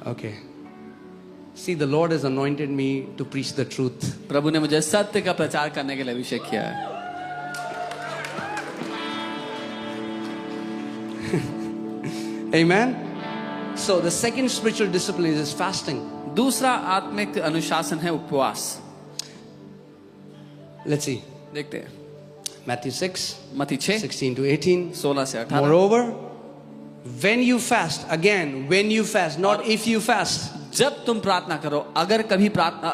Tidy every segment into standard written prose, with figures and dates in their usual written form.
Okay. See, the Lord has anointed me to preach the truth. प्रभु ने मुझे सत्य का प्रचार करने के लिए अभिषेक किया है. Amen. So the second spiritual discipline is fasting. दूसरा आत्मिक अनुशासन है उपवास. Let's see. देखते हैं. Matthew 6, मत्ती 6 16 to 18. 16 से 18. Moreover, when you fast, again, when you fast, not if you fast. जब तुम प्रार्थना करो, अगर कभी प्रार्थना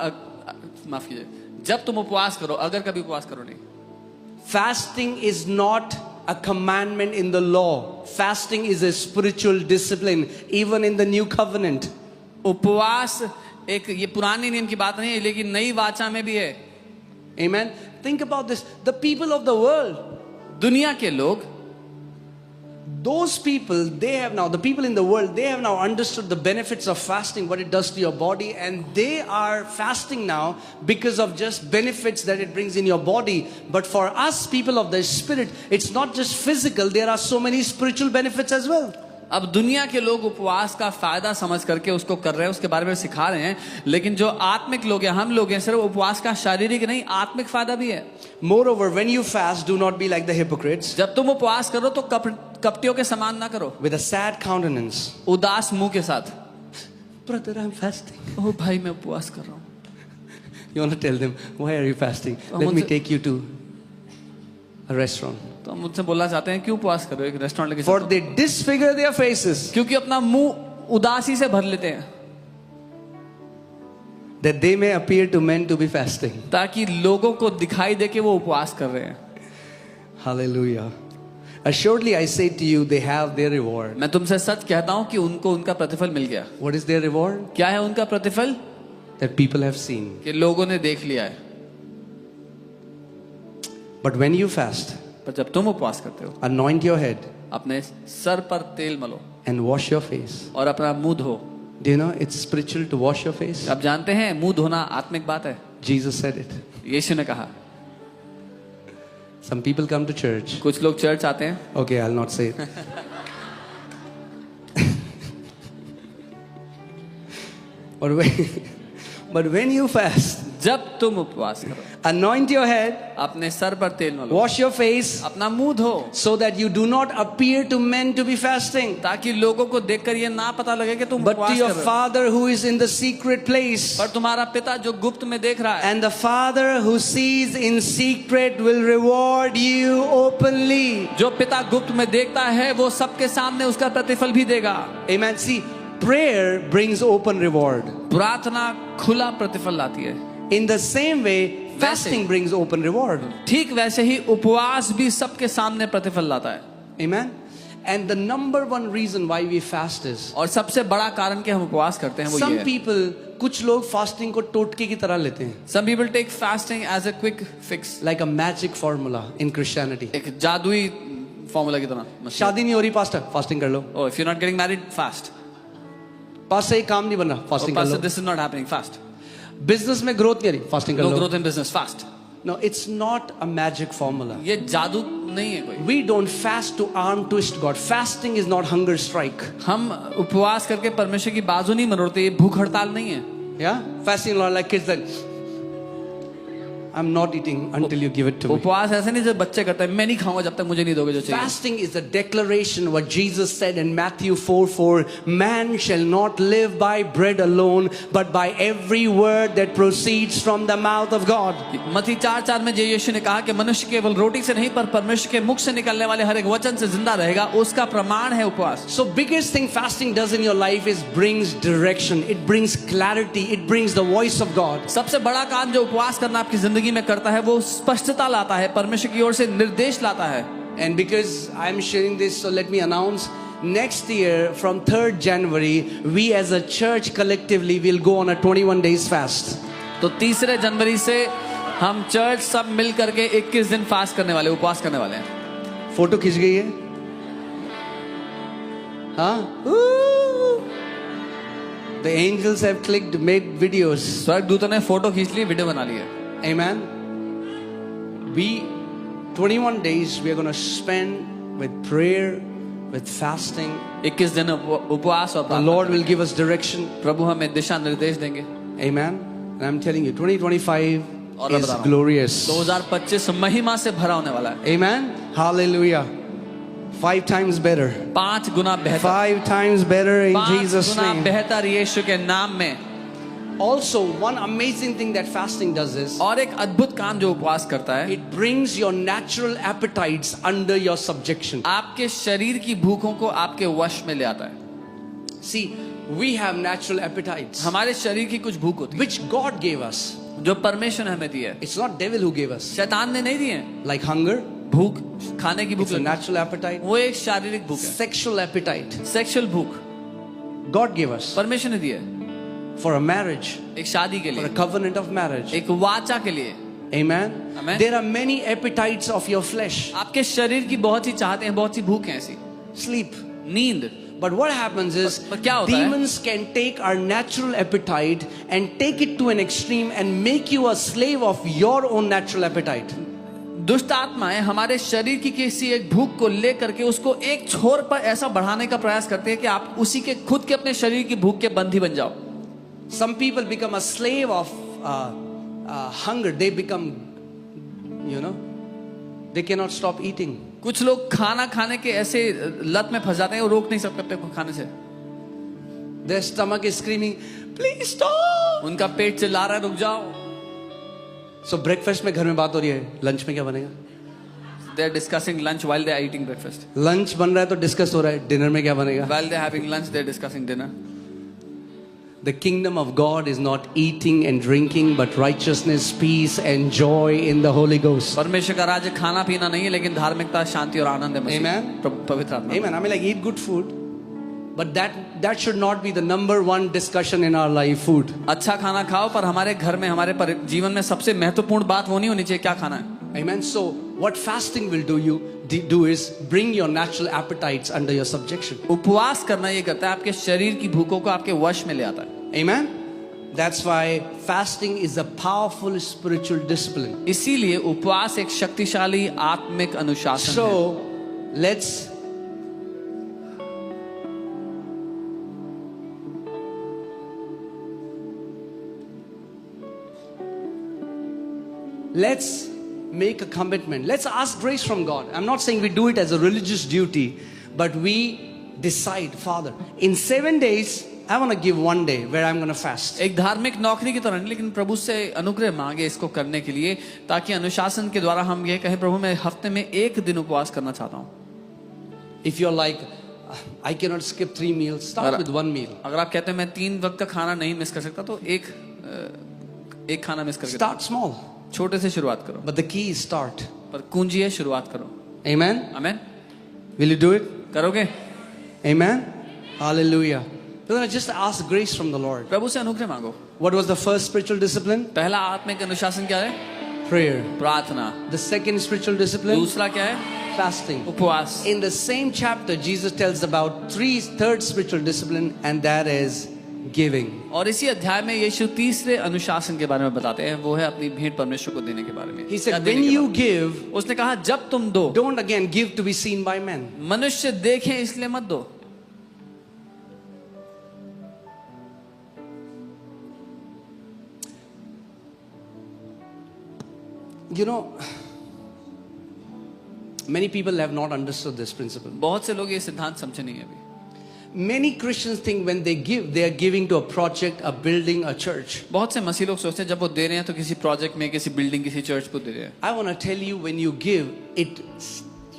माफ कीजिए, जब तुम उपवास करो, अगर कभी उपवास करो नहीं. Fasting is not a commandment in the law. Fasting is a spiritual discipline, even in the new covenant. उपवास एक ये पुराने नियम की बात नहीं है, लेकिन नई वाचा में भी है. Amen. Think about this. The people of the world, दुनिया के लोग, those people, the people in the world, they have now understood the benefits of fasting, what it does to your body, and they are fasting now because of just benefits that it brings in your body. But for us, people of the Spirit, it's not just physical, there are so many spiritual benefits as well. अब दुनिया के लोग उपवास का फायदा समझ करके उसको कर रहे हैं, उसके बारे में सिखा रहे हैं, लेकिन जो आत्मिक लोग हैं, हम लोग हैं, सिर्फ उपवास का शारीरिक नहीं, आत्मिक फायदा भी है. Moreover, when you fast, do not be like the hypocrites, जब तुम उपवास करो तो कपटियों के समान ना करो, with a sad countenance. उदास मुंह के साथ. Brother, I'm fasting. ओ भाई मैं उपवास कर रहा हूँ. You want to tell them, why are you fasting? Let me take you to a restaurant. तो हम मुझसे बोलना चाहते हैं क्यों उपवास करो, एक रेस्टोरेंट लेके For चलो. they disfigure their faces, क्योंकि अपना मुंह उदासी से भर लेते हैं, that they may appear to men to be fasting. ताकि लोगों को दिखाई दे कि वो उपवास कर रहे हैं. Hallelujah. Assuredly I say to you, they have their reward. मैं तुमसे सच कहता हूँ कि उनको उनका प्रतिफल मिल गया. What is their reward? क्या है उनका प्रतिफल? That people have seen. कि लोगों ने देख लिया है. But when you fast, पर जब तुम उपवास करते हो, anoint your head अपने सर पर तेल मलो and wash your face. और अपना मुंह धो. Do you know it's spiritual to wash your face? आप जानते हैं मुंह धोना आत्मिक बात है. Jesus said it. यीशु ने कहा. Some people come to church. कुछ लोग चर्च आते हैं. Okay, I'll not say it. But when you fast, जब तुम उपवास करो, anoint your head, अपने सर पर तेल मलो, wash your face, अपना मुंह धो, so that you do not appear to men to be fasting, ताकि लोगों को देखकर ये ना पता लगे कि तुम but to उपवास your कर रहे हो. Father who is in the secret place. पर तुम्हारा पिता जो गुप्त में देख रहा है, And the Father who sees in secret will reward you openly. जो पिता गुप्त में देखता है वो सबके सामने उसका प्रतिफल भी देगा. Amen. See, prayer brings open reward. प्रार्थना खुला प्रतिफल लाती है. In the same way, fasting brings open reward. ठीक वैसे ही उपवास भी सबके सामने प्रतिफल लाता है. Amen. And the number one reason why we fast is, और सबसे बड़ा कारण कि हम उपवास करते हैं वो some ये है. people, कुछ लोग fasting को टोटके की तरह लेते हैं. Some people take fasting as a quick fix, Like a magic formula in Christianity. एक जादुई फॉर्मूला की तरह. शादी नहीं हो रही pastor, fasting कर लो. Oh, if you're not getting married, fast. पास से काम नहीं बन रहा, Oh, fasting कर pastor, low. this is not happening, fast. Business में growth नहीं आ रही, fasting कर No low. growth in business, fast. No, it's not a magic formula. ये जादू नहीं है कोई. We don't fast to arm twist God. Fasting is not hunger strike. हम उपवास करके परमेश्वर की बाजू नहीं मरोड़ते, ये भूख हड़ताल नहीं है. Yeah? Fasting like kids that I'm not eating until you give it to me. उपवास ऐसे नहीं जब बच्चे करते हैं, मैं नहीं खाऊंगा जब तक मुझे नहीं दोगे जो चाहिए. Fasting is a declaration what Jesus said in Matthew 4:4. Man shall not live by bread alone, but by every word that proceeds from the mouth of God. मत्ती 4:4 में यीशु ने कहा कि मनुष्य केवल रोटी से नहीं पर परमेश्वर के मुख से निकलने वाले हर एक वचन से जिंदा रहेगा. उसका प्रमाण है उपवास. So biggest thing fasting does in your life is brings direction. It brings clarity. It brings the voice of God. सबसे बड़ा काम जो उपवास करना आपकी जिंदगी में करता है वो स्पष्टता लाता है, परमेश्वर की ओर से निर्देश लाता है. And because I'm sharing this, so let me announce, next year from 3rd January, we as a church collectively will go on a 21 days fast. तो 3 जनवरी से हम चर्च सब मिल करके 21 दिन फास्ट करने वाले, उपवास करने वाले हैं. फोटो खींच गई है? हाँ? The angels have clicked, made videos. स्वर्गदूतों ने फोटो खींच ली, वीडियो बना ली है. Amen. We 21 days we are going to spend with prayer, with fasting. 21 दिन उपवास और The प्रार्थना Lord will करेंगे। give us direction. प्रभु हमें दिशा निर्देश देंगे। Amen. And I'm telling you, 2025 और मैं is बता रहा हूँ, glorious. 2025 महिमा से भरा होने वाला है। Amen. Hallelujah. 5 times better. 5 गुना बेहतर, 5 times better in 5 Jesus' Guna name. बेहतर यीशु के नाम में। Also, one amazing thing that fasting does is और एक अद्भुत काम जो उपवास करता है, it brings your natural appetites under your subjection. आपके शरीर की भूखों को आपके वश में ले आता है। See, we have natural appetites हमारे शरीर की कुछ भूख होती है which God gave us. जो परमेश्वर ने हमें दी है, It's not devil who gave us. शैतान ने नहीं दी है। Like hunger, भूख, खाने की भूख, it's a natural appetite. वो एक शारीरिक भूख है। Sexual appetite, सेक्सुअल भूख God gave us. परमेश्वर ने दी है, For a marriage, एक शादी के for a लिए, covenant of marriage. एक वाचा के लिए। Amen. Amen. There are many appetites of your flesh. आपके शरीर की बहुत सी चाहते हैं, बहुत सी भूख है ऐसी। Sleep. नींद। But what happens is पर क्या होता है? demons can take our natural appetite and take it to an extreme and make you a slave of your own natural appetite. दुष्ट आत्माएं हमारे शरीर की किसी एक भूख को लेकर के उसको एक छोर पर ऐसा बढ़ाने का प्रयास करते हैं कि आप उसी के खुद के अपने शरीर की भूख के बंधी बन जाओ। Some people become a slave of hunger. They become, they cannot stop eating. कुछ लोग खाना खाने के ऐसे लत में फंस जाते हैं और रोक नहीं सकते अपने को खाने से। Their stomach is screaming, please stop. उनका पेट चिल्ला रहा है, रुक जाओ। So breakfast में घर में बात हो रही है, lunch में क्या बनेगा? They are discussing lunch while they are eating breakfast. Lunch बन रहा है तो डिस्कस हो रहा है, डिनर में क्या बनेगा? While they are having lunch, they are discussing dinner. The kingdom of God is not eating and drinking, but righteousness, peace, and joy in the Holy Ghost. परमेश्वर का राज्य खाना पीना नहीं है, लेकिन धार्मिकता, शांति और आनंद है मसीह। Amen. पवित्र आत्मा। Amen. I mean, like, eat good food, but that should not be the number one discussion in our life. Food. अच्छा खाना खाओ, पर हमारे घर में, हमारे जीवन में सबसे महत्वपूर्ण बात वो नहीं होनी चाहिए क्या खाना है। Amen. So what fasting will do is bring your natural appetites under your subjection. उपवास करना ये करता है आपके शरीर की भूखों को आपके वश में ले आता है। Amen. That's why fasting is a powerful spiritual discipline. इसीलिए उपवास एक शक्तिशाली आत्मिक अनुशासन है। So let's make a commitment. Let's ask grace from God. I'm not saying we do it as a religious duty, but we decide, Father, in 7 days I want to give 1 day where I'm going to fast. एक धार्मिक नौकरी की तरह नहीं, लेकिन प्रभु से अनुग्रह मांगे इसको करने के लिए, ताकि अनुशासन के द्वारा हम ये कहें, प्रभु मैं हफ्ते में 1 दिन उपवास करना चाहता हूँ। If you're like, I cannot skip 3 meals, start with 1 meal. अगर आप कहते हैं मैं 3 वक्त का खाना नहीं मिस कर सकता, तो एक खाना मिस करके Start small. छोटे से शुरुआत करो। But the key is start. पर कुंजी है शुरुआत करो। Amen. Amen. Will you do it? करोगे? Amen. Hallelujah. We're going to just ask grace from the Lord. प्रभु से अनुग्रह मांगो। What was the first spiritual discipline? पहला आत्मिक अनुशासन क्या है? Prayer. प्रार्थना। The second spiritual discipline? दूसरा क्या है? Fasting. उपवास। In the same chapter, Jesus tells about third spiritual discipline, and that is giving. और इसी अध्याय में यीशु तीसरे अनुशासन के बारे में बताते हैं, वो है अपनी भेंट परमेश्वर को देने के बारे में। He said, when you give, उसने कहा जब तुम दो, don't again give to be seen by men. मनुष्य देखें इसलिए मत दो। You know, many people have not understood this principle. बहुत से लोग ये सिद्धांत समझे नहीं है अभी। Many Christians think when they give, they are giving to a project, a building, a church. बहुत से मसीह लोग सोचते हैं जब वो दे रहे हैं तो किसी प्रोजेक्ट में, किसी बिल्डिंग, किसी चर्च को दे रहे हैं। I want to tell you, when you give, it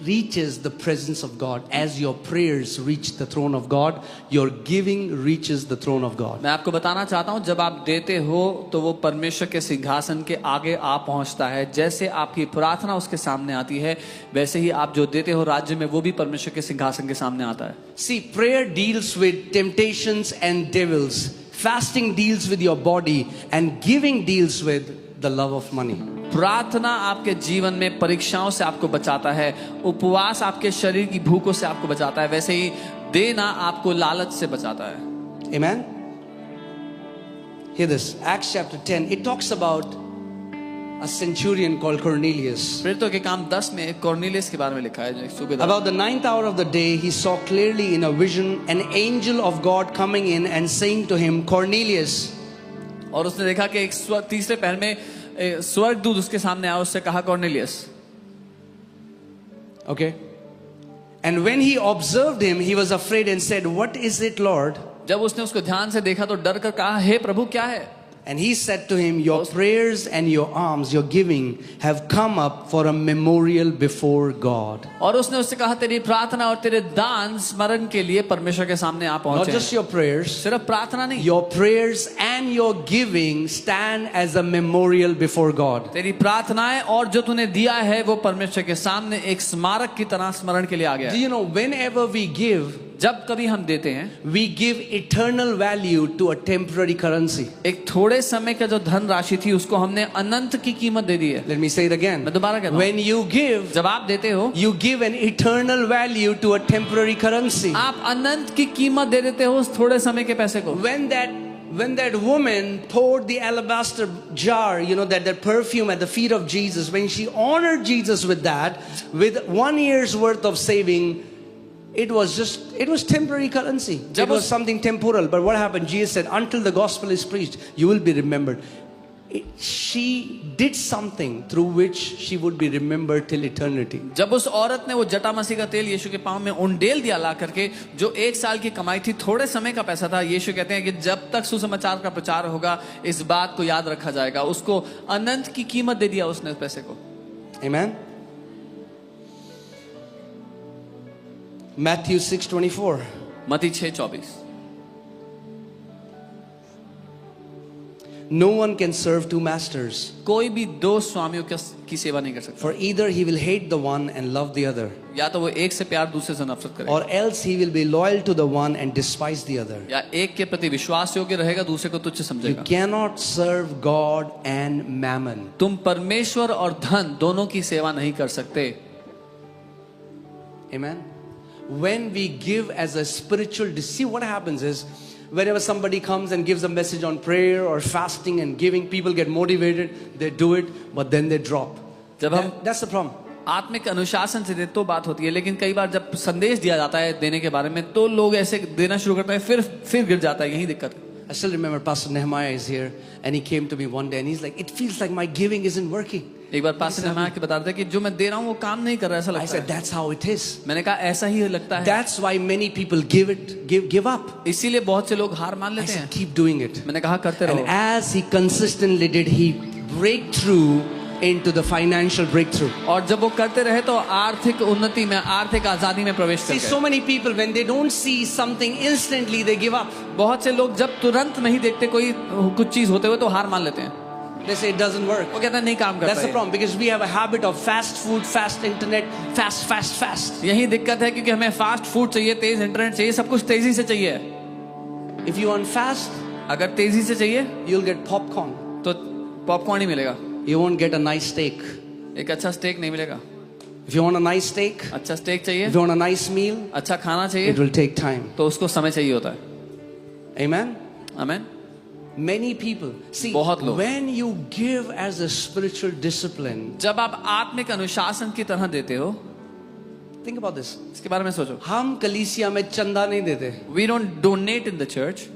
reaches the presence of God. As your prayers reach the throne of God, your giving reaches the throne of God. मैं आपको बताना चाहता हूँ, जब आप देते हो तो वो परमेश्वर के सिंहासन के आगे आ पहुँचता है। जैसे आपकी प्रार्थना उसके सामने आती है, वैसे ही आप जो देते हो राज्य में, वो भी परमेश्वर के सिंहासन के सामने आता है। See, prayer deals with temptations and devils. Fasting deals with your body, and giving deals with the love of money. प्रार्थना आपके जीवन में परीक्षाओं से आपको बचाता है, उपवास आपके शरीर की भूखों से आपको बचाता है, वैसे ही देना आपको लालच से बचाता है। Amen. Hear this. Acts chapter 10. It talks about a centurion called Cornelius. प्रेरितों के काम 10 में कॉर्नेलियस के बारे में लिखा है, जो एक सूबेदार। About the 9th hour of the day, he saw clearly in a vision an angel of God coming in and saying to him, Cornelius. और उसने देखा कि एक तीसरे पहर में स्वर्गदूत उसके सामने आया, उससे कहा Cornelius. Okay. And when he observed him, he was afraid and said, What is it, Lord? जब उसने उसको ध्यान से देखा तो डर कर कहा, हे प्रभु क्या है? And he said to him, Your prayers and your alms, your giving, have come up for a memorial before God. और उसने उससे कहा, तेरी प्रार्थना और तेरे दान स्मरण के लिए परमेश्वर के सामने आप Not पहुंचे just हैं। your prayers, सिर्फ प्रार्थना नहीं, your prayers and your giving stand as a memorial before God. तेरी प्रार्थनाएं और जो तूने दिया है वो परमेश्वर के सामने एक स्मारक की तरह स्मरण के लिए आ गया Do है। you know, whenever we give, जब कभी हम देते हैं, we give eternal value to a temporary currency. एक थोड़े समय का जो धन राशि थी उसको हमने अनंत की कीमत दे दी है। Let me say it again. मैं दोबारा कहता हूँ, When you give, जब आप देते हो, you give an eternal value to a temporary currency. आप अनंत की कीमत दे देते हो उस थोड़े समय के पैसे को। When that woman poured the alabaster jar, you know, that perfume at the feet of Jesus, when she honored Jesus with that, with 1 year's worth of saving, it was temporary currency. It was something temporal. But what happened? Jesus said, until the gospel is preached, you will be remembered. She did something through which she would be remembered till eternity. जब उस औरत ने वो जटा मसीह का तेल यीशु के पांव में उंडेल दिया ला करके, जो 1 साल की कमाई थी, थोड़े समय का पैसा था, यीशु कहते हैं कि जब तक सुसमाचार का प्रचार होगा इस बात को याद रखा जाएगा। उसको अनंत की कीमत दे दिया उसने उस पैसे को। Amen. Matthew 6:24. मत्ती 6:24। No one can serve two masters, कोई भी दो स्वामियों की सेवा नहीं कर सकता, for either he will hate the one and love the other, या तो वो एक से प्यार दूसरे से नफरत करेगा, or else he will be loyal to the one and despise the other. या एक के प्रति विश्वास योग्य रहेगा, दूसरे को तुच्छ You समझेगा। cannot serve God and mammon. तुम परमेश्वर और धन दोनों की सेवा नहीं कर सकते। Amen. When we give as a spiritual, see what happens is, whenever somebody comes and gives a message on prayer or fasting and giving, people get motivated, they do it, but then they drop. That's the problem. आत्मिक अनुशासन से दे तो बात होती है, लेकिन कई बार जब संदेश दिया जाता है देने के बारे में तो लोग ऐसे देना शुरू करते हैं, फिर गिर जाता है। यही दिक्कत है। I still remember Pastor Nehemiah is here and he came to me one day and he's like, it feels like my giving isn't working. एक बार पास्टर नेहमिया के बता रहे थे कि जो मैं दे रहा हूँ वो काम नहीं कर रहा, ऐसा I लगता said, है। that's how it is. मैंने कहा ऐसा ही लगता है। That's why many people give up. इसीलिए बहुत से लोग हार मान I लेते said, हैं। keep doing it. मैंने कहा करते And रहो। as he consistently did, he break through into the financial breakthrough. और जब वो करते रहे तो आर्थिक उन्नति में, आर्थिक आजादी में प्रवेश See, कर so गए। many people, when they don't see something instantly, they give up. बहुत से लोग जब तुरंत नहीं देखते कोई कुछ चीज होते हुए तो हार मान लेते हैं। They say it doesn't work. वो कहते हैं नहीं काम करता That's the है। problem, because we have a habit of fast food, fast internet, fast. यही दिक्कत है क्योंकि हमें फास्ट फूड चाहिए, तेज इंटरनेट चाहिए, सब कुछ तेजी से चाहिए। If you want fast, अगर तेजी से चाहिए you'll get popcorn. तो पॉपकॉर्न ही मिलेगा, You won't get a nice steak. एक अच्छा स्टेक नहीं मिलेगा। If you want a nice steak, अच्छा स्टेक चाहिए, if you want a nice meal, अच्छा खाना it चाहिए, will take time. तो उसको समय चाहिए होता है। Amen? आमीन। Many people, see, बहुत लोग। when you give as a spiritual discipline, जब आप आत्मिक अनुशासन की तरह देते हो, think about this. इसके बारे में सोचो। हम कलीसिया में चंदा नहीं देते। We don't donate in the church.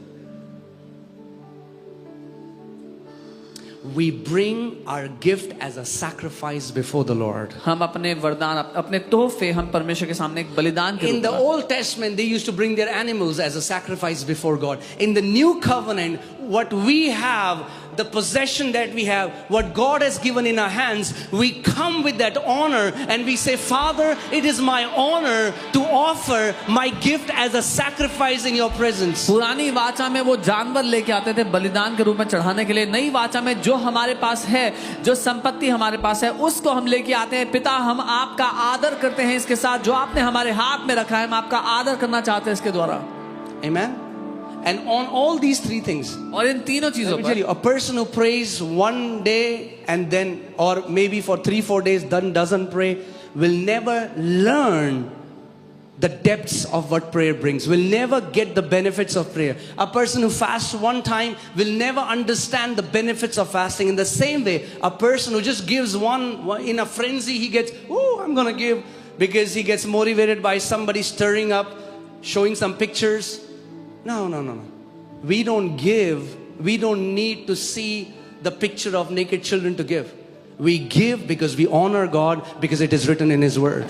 We bring our gift as a sacrifice before the Lord. हम अपने वरदान, अपने तोहफे हम परमेश्वर के सामने एक बलिदान के In रूप the में। Old Testament, they used to bring their animals as a sacrifice before God. In the New Covenant, what we have, the possession that we have, what God has given in our hands, we come with that honor and we say, Father, it is my honor to offer my gift as a sacrifice in your presence. पुरानी वाचा में वो जानवर लेके आते थे बलिदान के रूप में चढ़ाने के लिए। नई वाचा में जो हमारे पास है, जो संपत्ति हमारे पास है, उसको हम लेके आते हैं। पिता, हम आपका आदर करते हैं इसके साथ, जो आपने हमारे हाथ में रखा है, हम आपका आदर करना चाहते हैं इसके द्वारा। Amen? And on all these three things, और इन तीनों चीजों let me tell पर you, a person who prays one day and then, or maybe for 3-4 days, then doesn't pray, will never learn the depths of what prayer brings, will never get the benefits of prayer. A person who fasts one time will never understand the benefits of fasting. In the same way, a person who just gives one in a frenzy, he gets, oh, I'm going to give, because he gets motivated by somebody stirring up, showing some pictures. No. We don't give. We don't need to see the picture of naked children to give. We give because we honor God, because it is written in His word.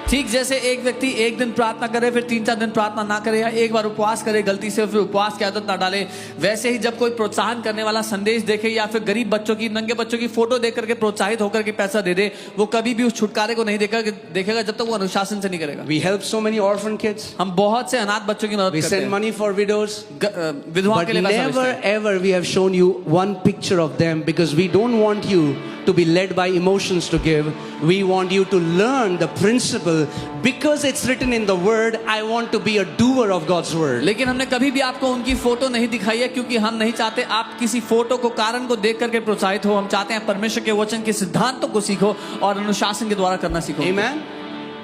ठीक जैसे एक व्यक्ति एक दिन प्रार्थना करे फिर 3-4 दिन प्रार्थना ना करे, या एक बार उपवास करे गलती से फिर उपवास की आदत ना डाले, वैसे ही जब कोई प्रोत्साहन करने वाला संदेश देखे या फिर गरीब बच्चों की, नंगे बच्चों की फोटो देख करके प्रोत्साहित होकर के पैसा दे दे, वो कभी भी उस छुटकारे को नहीं देखेगा जब तक वो अनुशासन से नहीं करेगा. We help so many orphan kids. हम बहुत से अनाथ बच्चों की मदद We करते send हैं, money for widows. विधवाओं But के लिए पैसा भेजते never हैं. ever we have shown you one picture of them, because we don't want you to be led by emotions to give. We want you to learn the principle, because it's written in the word. I want to be a doer of God's word. लेकिन हमने कभी भी आपको उनकी photo नहीं दिखाई है, क्योंकि हम नहीं चाहते आप किसी फोटो को, कारण को देख करके प्रोत्साहित हो. हम चाहते हैं परमेश्वर के वचन के सिद्धांतों को सीखो और अनुशासन के द्वारा करना सीखो. Amen.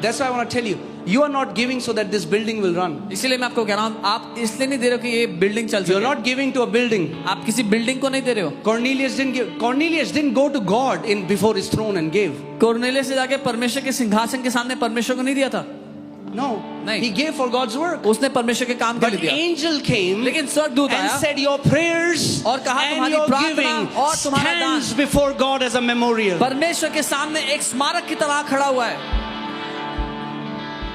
That's why I want to tell you, you are not giving so that this building will run. इसीलिए मैं आपको कह रहा हूँ, आप इसलिए नहीं दे रहे हो कि ये बिल्डिंग चल You're सके. not giving to a building. आप किसी बिल्डिंग को नहीं दे रहे हो. Cornelius didn't give. Cornelius didn't go to God in before his throne and gave. Cornelius से जाके परमेश्वर के सिंहासन के सामने परमेश्वर को नहीं दिया था. No. नहीं. He gave for God's work. उसने परमेश्वर के काम के But लिए दिया. angel came लेकिन स्वर्गदूत and आया said, your prayers और कहा, and तुम्हारी your प्रार्थना giving और तुम्हारा दान stands before God as a memorial. परमेश्वर के सामने एक स्मारक की तरह खड़ा हुआ है.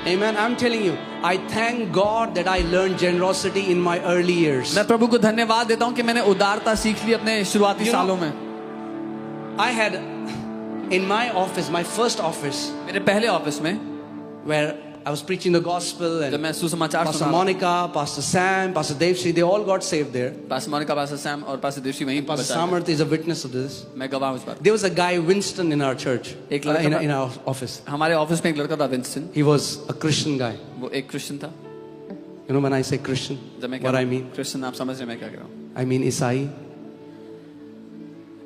Amen. I'm telling you, I thank God that I learned generosity in my early years. मैं प्रभु को धन्यवाद देता हूँ कि मैंने उदारता सीख ली अपने शुरुआती You know, सालों में. I had in my office, my first office, मेरे पहले ऑफिस में where I was preaching the gospel, जब and मैं सुसमाचार Pastor सुना, Monica, Pastor Sam, Pastor Devshri, they all got saved there. Pastor Monica, pastor Sam और pastor Devshi वहीं Pastor बचा है. Samarth is a witness of this. मैं गवाह हूँ इस बात. There was a guy, Winston, in our church, एक लड़का था. in our office. हमारे ऑफिस में एक लड़का था Winston. He was a Christian guy. वो एक क्रिश्चियन था. You know when I say Christian, जब मैं what I mean? क्रिश्चियन, आप समझ रहे हैं मैं क्या कह रहा हूँ. I mean Isai.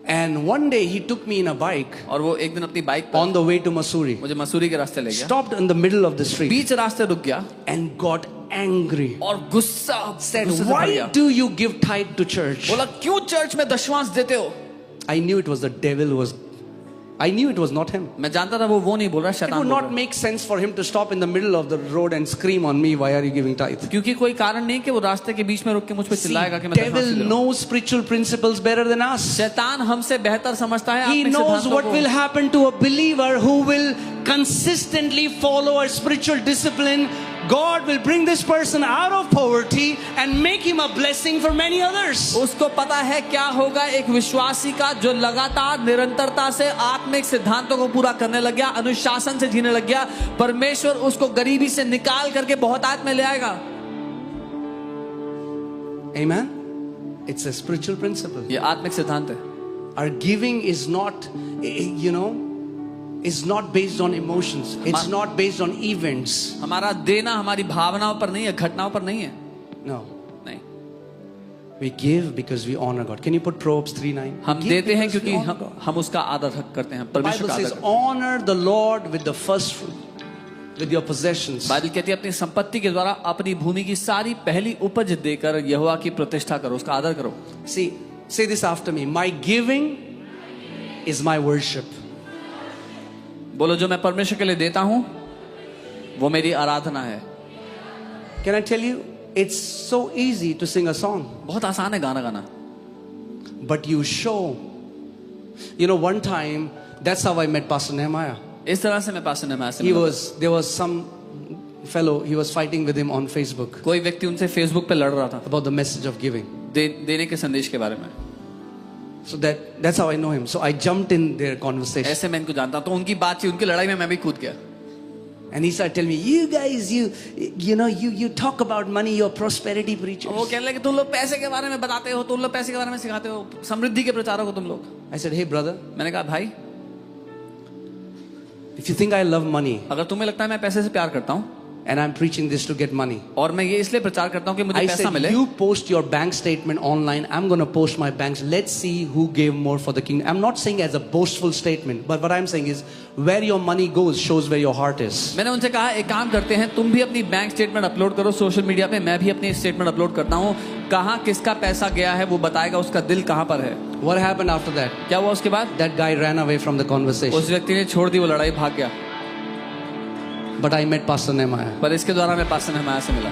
And one day he took me in a bike और वो एक दिन अपनी बाइक पर on the way to Mussoorie. मुझे मसूरी के रास्ते ले गया. Stopped in the middle of the street बीच रास्ते रुक गया and got angry. और गुस्सा Said, गुस्से से भर why गया. do you give tithe to church? बोला क्यों चर्च में दशमांश देते हो. I knew it was the devil who was. I knew it was not him. मैं जानता था वो नहीं बोल रहा, It शैतान would बोल not रहा है. make sense for him to stop in the middle of the road and scream on me, why are you giving tithe? क्योंकि कोई कारण नहीं कि वो रास्ते के बीच में रुक के मुझ पे See, चिल्लाएगा कि मैं दशमांश devil दे रहा हूं. knows spiritual principles better than us. शैतान हमसे बेहतर समझता है He आत्मिक knows सिद्धांतों what को. will happen to a believer who will consistently follow a spiritual discipline. God will bring this person out of poverty and make him a blessing for many others. उसको पता है क्या होगा एक विश्वासी का जो लगातार निरंतरता से आत्मिक सिद्धांतों को पूरा करने लग गया, अनुशासन से जीने लग गया. परमेश्वर उसको गरीबी से निकाल करके बहुत आयत में ले आएगा. Amen. It's a spiritual principle. ये आत्मिक सिद्धांत है. Our giving is not, is not based on emotions. It's not based on events. हमारा देना हमारी भावनाओं पर नहीं है, घटनाओं पर नहीं है. No. नहीं, We give because we honor God. Can you put Proverbs 3:9? हम We give देते हैं because we क्योंकि honor God. हम उसका आदर करते हैं, परमेश्वर Bible का आदर says, करते हैं. honor the Lord with the first fruit, with your possessions. Bible कहती है अपनी संपत्ति के द्वारा अपनी भूमि की सारी पहली उपज देकर यहोवा की प्रतिष्ठा करो, उसका आदर करो. See, say this after me. My giving is my worship. बोलो जो मैं परमेश्वर के लिए देता हूं वो मेरी आराधना है. Can I tell you? It's so easy to sing a song, बहुत आसान है गाना गाना, but you show. You know, one time, that's how I met Pastor Nehemiah. इस तरह से मैं पास में There was some fellow, he was fighting with him on Facebook कोई व्यक्ति उनसे फेसबुक पे लड़ रहा था about the message of giving. देने के संदेश के बारे में. So that's how I know him. So I jumped in their conversation. ऐसे मैं इनको जानता हूं, तो उनकी बातचीत, उनकी लड़ाई में मैं भी कूद गया. And he started telling me, you guys, you talk about money, you're prosperity preachers. वो कहने लगे तुम लोग पैसे के बारे में बताते हो, तुम लोग पैसे के बारे में सिखाते हो, समृद्धि के प्रचारक हो तुम लोग. I said, hey brother, मैंने कहा भाई, if you think I love money, अगर तुम्हें लगता है मैं पैसे से प्यार करता हूं, And I'm preaching this to get money. और मैं ये इसलिए प्रचार करता हूँ कि मुझे I पैसा said, मिले. you post your bank statement online. I'm going to post my banks. Let's see who gave more for the kingdom. I'm not saying as a boastful statement, but what I'm saying is where your money goes shows where your heart is. मैंने उनसे कहा एक काम करते हैं, तुम भी अपनी बैंक स्टेटमेंट अपलोड करो सोशल मीडिया पे, मैं भी अपनी स्टेटमेंट अपलोड करता हूँ. कहाँ किसका पैसा गया है वो बताएगा उसका दिल कहाँ पर है. What happened after that? क्या हुआ उसके बाद? That guy ran away from the conversation. उस व्यक्ति ने छोड़ दी वो लड़ाई, भाग गया. But I met Pastor Nehemiah. पर इसके द्वारा मैं पास्टर नेहमाया से मिला.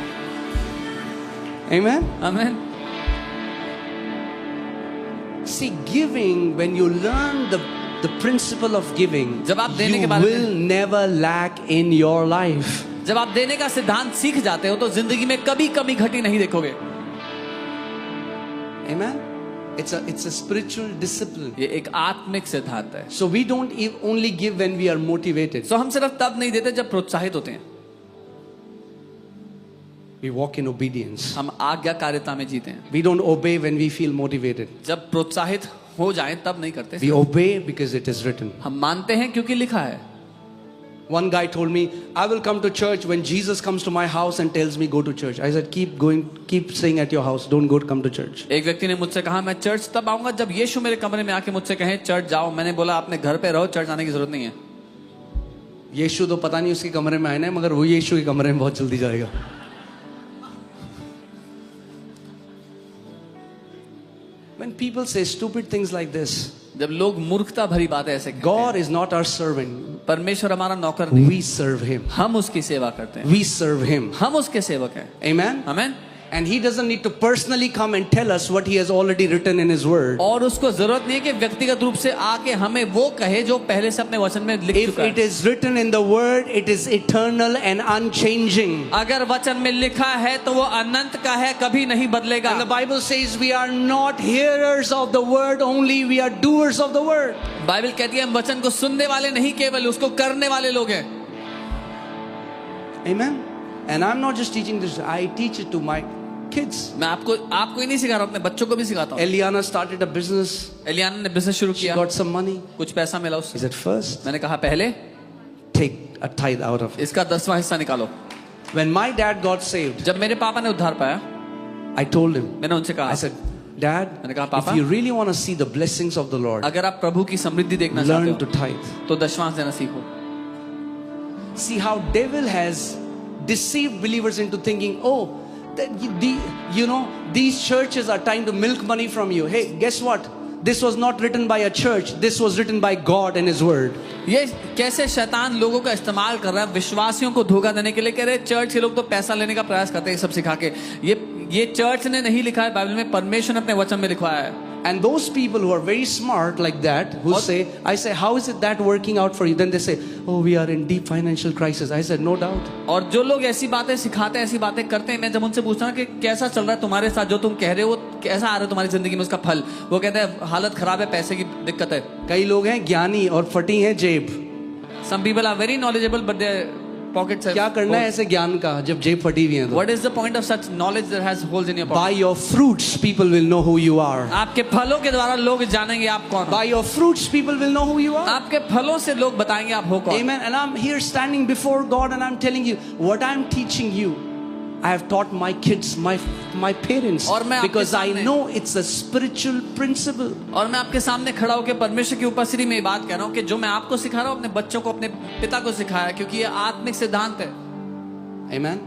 Amen? आमीन. See, giving, when you learn the principle of giving, जब आप देने you के बारे में- will never lack in your life. जब आप देने का सिद्धांत सीख जाते हो तो जिंदगी में कभी कमी घटी नहीं देखोगे. Amen? It's a spiritual discipline. ये एक आत्मिक सिद्धांत है. So we don't only give when we are motivated. तो हम सिर्फ तब नहीं देते जब प्रोत्साहित होते हैं. We walk in obedience. हम आज्ञाकारिता में जीते हैं. We don't obey when we feel motivated. जब प्रोत्साहित हो जाएं तब नहीं करते. We obey because it is written. हम मानते हैं क्योंकि लिखा है. One guy told me, I will come to church when Jesus comes to my house and tells me go to church. I said, keep going, keep staying at your house. Don't go to come to church. एक व्यक्ति ने मुझसे कहा मैं church तब आऊंगा जब यीशु मेरे कमरे में आके मुझसे कहे चर्च जाओ. मैंने बोला अपने घर पे रहो, चर्च आने की जरूरत नहीं है. यीशु तो पता नहीं उसके कमरे में आए ना, मगर वो यीशु के कमरे में बहुत जल्दी जाएगा. When people say stupid things like this, जब लोग मूर्खता भरी बातें ऐसे कहते God हैं, is not our servant. परमेश्वर हमारा नौकर नहीं, We serve Him. हम उसकी सेवा करते हैं. We serve Him. हम उसके सेवक हैं. Amen? आमीन. And He doesn't need to personally come and tell us what He has already written in His Word. और उसको जरूरत नहीं है कि व्यक्तिगत रूप से आके हमें वो कहे जो पहले से अपने वचन में लिख If चुका it है. is written in the Word, it is eternal and unchanging. अगर वचन में लिखा है तो वो अनंत का है, कभी नहीं बदलेगा. And the Bible says we are not hearers of the Word only, we are doers of the Word. Bible कहती है हम वचन को सुनने वाले नहीं केवल उसको करने वाले लोग हैं. Amen? And I'm not just teaching this, I teach it to my kids. मैं आपको ही नहीं सिखा रहा हूँ, अपने बच्चों को भी सिखाता हूँ. Eliana started a business. एलियाना ने बिजनेस शुरू She किया, got some money. कुछ पैसा मिला He उससे. said, first, मैंने कहा पहले take a tithe out of it. इसका 10वां हिस्सा निकालो. When my dad got saved, जब मेरे पापा ने उद्धार पाया, I told him, मैंने उनसे I कहा said, Dad, मैंने कहा if पापा you really want to see the blessings of the Lord, अगर आप प्रभु की समृद्धि देखना learn चाहते to हो tithe. तो दशमांश देना सीखो. See how devil has deceived believers into thinking, oh, that these churches are trying to milk money from you. Hey, guess what? This was not written by a church. This was written by God and His Word. ये कैसे शैतान लोगों का इस्तेमाल कर रहा है विश्वासियों को धोखा देने के लिए. कह रहे चर्च के लोग तो पैसा लेने का प्रयास करते हैं सब सिखा के. ये चर्च ने नहीं लिखा है बाइबल में, परमेश्वर ने अपने वचन में लिखवाया है. And those people who are very smart like that, who say, I say, how is it that working out for you? Then they say, oh, we are in deep financial crisis. I said, no doubt. और जो लोग ऐसी बातें सिखाते हैं, ऐसी बातें करते हैं, मैं जब उनसे पूछता हूँ कि कैसा चल रहा है तुम्हारे साथ, जो तुम कह रहे हो कैसा आ रहा है तुम्हारी जिंदगी में उसका फल, वो कहते हैं हालत खराब है, पैसे की दिक्कत है. कई लोग हैं ज्ञानी और फटी हैं जेब. Some people are very knowledgeable but their pockets have क्या करना है holes. ऐसे ज्ञान का जब जेब फटी हुई है तो? What is the point of such knowledge that has holes in your pocket? By your fruits, people will know who you are. आपके फलों के द्वारा लोग जानेंगे आप कौन हो. By your fruits, people will know who you are. आपके फलों से लोग बताएंगे आप हो कौन. Amen. And I'm here standing before God and I'm telling you what I'm teaching you. I have taught my kids, my parents, और मैं आपके because I सामने- know it's a spiritual principle. और मैं आपके सामने खड़ा होकर परमेश्वर की उपस्थिति में ये बात कह रहा हूँ कि जो मैं आपको सिखा रहा हूँ अपने बच्चों को, अपने पिता को सिखाया, क्योंकि ये आत्मिक सिद्धांत है. Amen.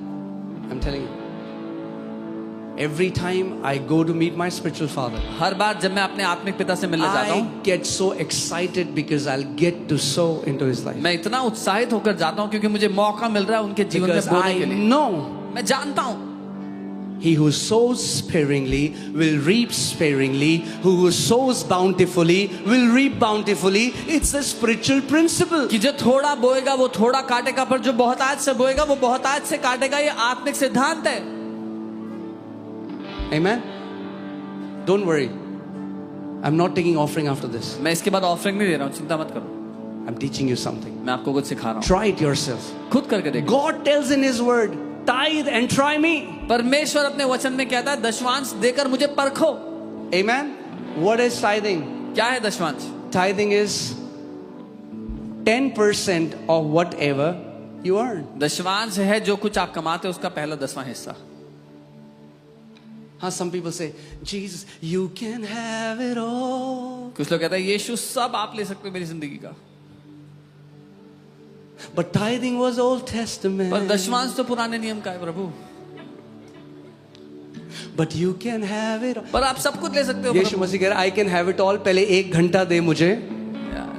I'm telling you. Every time I go to meet my spiritual father, हर बार जब मैं अपने आत्मिक पिता से मिलने जाता I हूँ, get so excited because I'll get to sow into his life. मैं इतना उत्साहित होकर जाता हूँ क्योंकि मुझे मौका मिल रहा है उनके जीवन में Because बोने I के लिए. know मैं जानता हूँ he who sows sparingly will reap sparingly. Who sows bountifully will reap bountifully. It's a spiritual principle. कि जो थोड़ा बोएगा वो थोड़ा काटेगा, पर जो बहुतायत से बोएगा वो बहुतायत से काटेगा. ये आत्मिक सिद्धांत है. Amen. Don't worry. I'm not taking offering after this. मैं इसके बाद ऑफरिंग नहीं दे रहा हूँ, चिंता मत करो. I'm teaching you something. मैं आपको कुछ सिखा रहा हूँ, Try it yourself. खुद करके देखो. God tells in His Word, tithe and try me. परमेश्वर अपने वचन में कहता है दशवांश देकर मुझे परखो. Amen. What is tithing? क्या है दशवांश? Tithing is 10% of whatever you earn. दशमांश है जो कुछ आप कमाते हो उसका पहला 10वां हिस्सा. Some people say, Jesus, you can have it all. कुछ लोग कहते हैं यीशु सब आप ले सकते हो मेरी जिंदगी का. But tithing was Old Testament. पर दशमांश तो पुराने नियम का है प्रभु. But you can have it all. पर आप सब कुछ ले सकते हो यीशु मसीह कह रहा है, I can have it all. पहले 1 घंटा दे मुझे.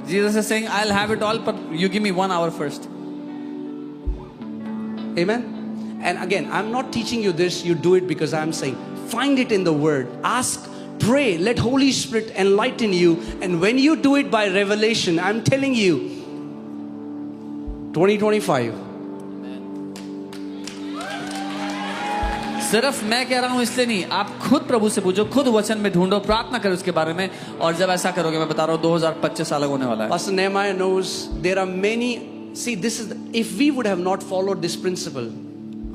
Jesus is saying, I'll have it all, but you give me 1 hour first. Amen. And again, I'm not teaching you this. You do it because I'm saying, find it in the Word. Ask, pray, let Holy Spirit enlighten you. And when you do it by revelation, I'm telling you, 2025. सिर्फ मैं कह रहा हूं इसलिए नहीं, आप खुद प्रभु से पूछो, खुद वचन में ढूंढो, प्रार्थना करो उसके बारे में. और जब ऐसा करोगे, मैं बता रहा हूं 2025 अलग होने वाला है. Pastor Nehemiah knows there are many. See, this is if we would have not followed this principle,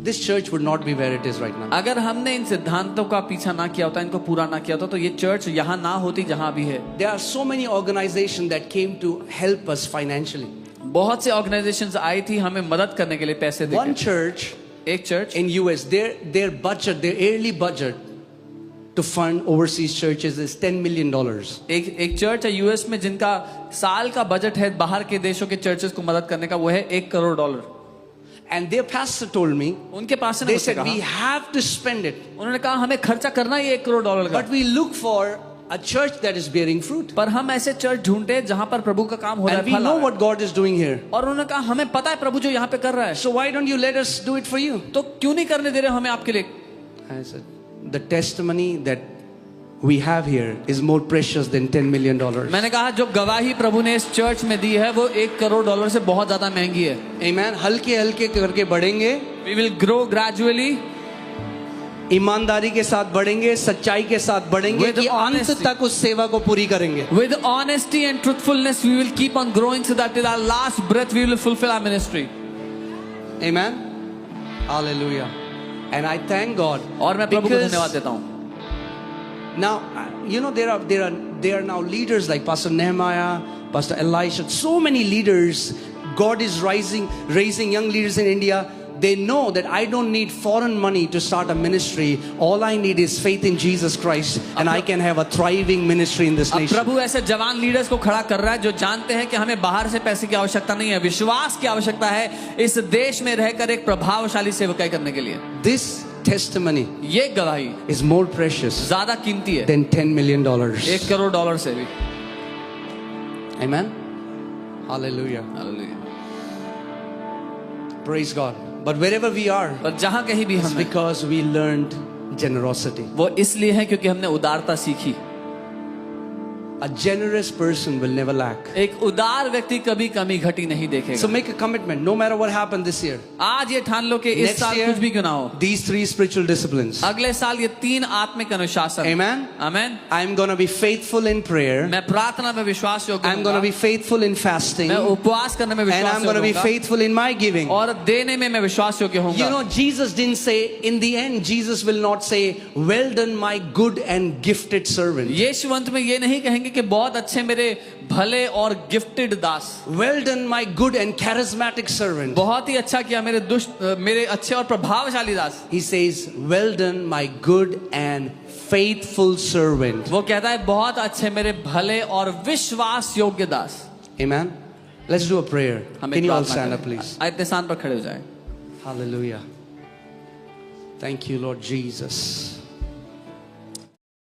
this church would not be where it is right now. अगर हमने इन सिद्धांतों का पीछा ना किया होता, इनको पूरा ना किया होता, तो ये चर्च यहाँ ना होती जहां भी है. There are so many organizations that came to help us financially. बहुत से ऑर्गेनाइजेशंस आई थी हमें मदद करने के लिए पैसे देकर. One church एक church in US, their budget, their yearly budget to fund overseas churches is $10 million. एक चर्च है यूएस में जिनका साल का बजट है बाहर के देशों के चर्चेस को मदद करने का, वो है $1 crore. And their pastor told me, उनके पास से they said we have to spend it, उन्होंने कहा हमें खर्चा करना ही $1 करोड़ का. but we look for a church that is bearing fruit. पर हम ऐसे चर्च ढूंढते जहां पर प्रभु का काम हो रहा And है, we फल know आ रहा what God is doing here. है. और उन्होंने कहा हमें पता है प्रभु जो यहाँ पे कर रहा है, So why don't you let us do it for you? तो क्यों नहीं करने दे रहे हमें आपके लिए. I said, the testimony that we have here is more precious than $10 million. मैंने कहा जो गवाही प्रभु ने इस चर्च में दी है वो $1 करोड़ से बहुत ज्यादा महंगी है. Amen. हल्के हल्के करके बढ़ेंगे, We will grow gradually, ईमानदारी के साथ बढ़ेंगे, सच्चाई के साथ बढ़ेंगे, With कि अंत honesty. तक उस सेवा को पूरी करेंगे. with honesty and truthfulness. We will keep on growing so that till our last breath we will fulfill our ministry. Amen. Hallelujah. And I thank God. और मैं प्रभु को because धन्यवाद देता हूँ. now, you know, there are now leaders like Pastor Nehemiah, Pastor Elisha, so many leaders. God is raising young leaders in India. They know that I don't need foreign money to start a ministry. All I need is faith in Jesus Christ, and I can have a thriving ministry in this अब nation. प्रभु ऐसे जवान leaders को खड़ा कर रहा है जो जानते हैं कि हमें बाहर से पैसे की आवश्यकता नहीं है, विश्वास की आवश्यकता है इस देश में रहकर एक प्रभावशाली सेवकाई करने के लिए. This testimony ये गवाही is more precious ज्यादा कीमती है than $10 million. $1 करोड़ से भी. Amen. Hallelujah. Hallelujah. Praise God. But wherever we are, पर जहां कहीं भी it's हम हैं, because we learned generosity. वो इसलिए है क्योंकि हमने उदारता सीखी. A generous person will never lack. एक उदार व्यक्ति कभी कमी घटी नहीं So देखेगा. make a commitment, no matter what happened this year. आज ये ठान लो कि इस Next साल year, कुछ भी क्यों ना हो, these 3 spiritual disciplines. अगले साल ये 3 आत्मिक अनुशासन. Amen. Amen. I'm going to be faithful in prayer. मैं प्रार्थना में विश्वास योग्य I'm going to be faithful in fasting. मैं And उपवास करने में विश्वास I'm going to be योग्य होऊंगा. faithful in my giving. और देने में मैं विश्वास योग्य You होऊंगा. know, Jesus didn't say, in the end, Jesus will not say, well done, my good and gifted servant. यीशु अंत में ये नहीं कहेंगे कि बहुत अच्छे मेरे भले और gifted Das, Well done, my good and charismatic servant. बहुत ही अच्छा किया मेरे अच्छे और प्रभावशाली दास. He says, well done, my good and faithful servant. वो कहता है बहुत अच्छे मेरे भले और विश्वास योग्य दास. Amen. Let's do a prayer. हमें Can you all प्रार्थना stand करें. up, please? आइए इतने स्थान पर खड़े हो जाएं. Hallelujah. Thank you, Lord Jesus.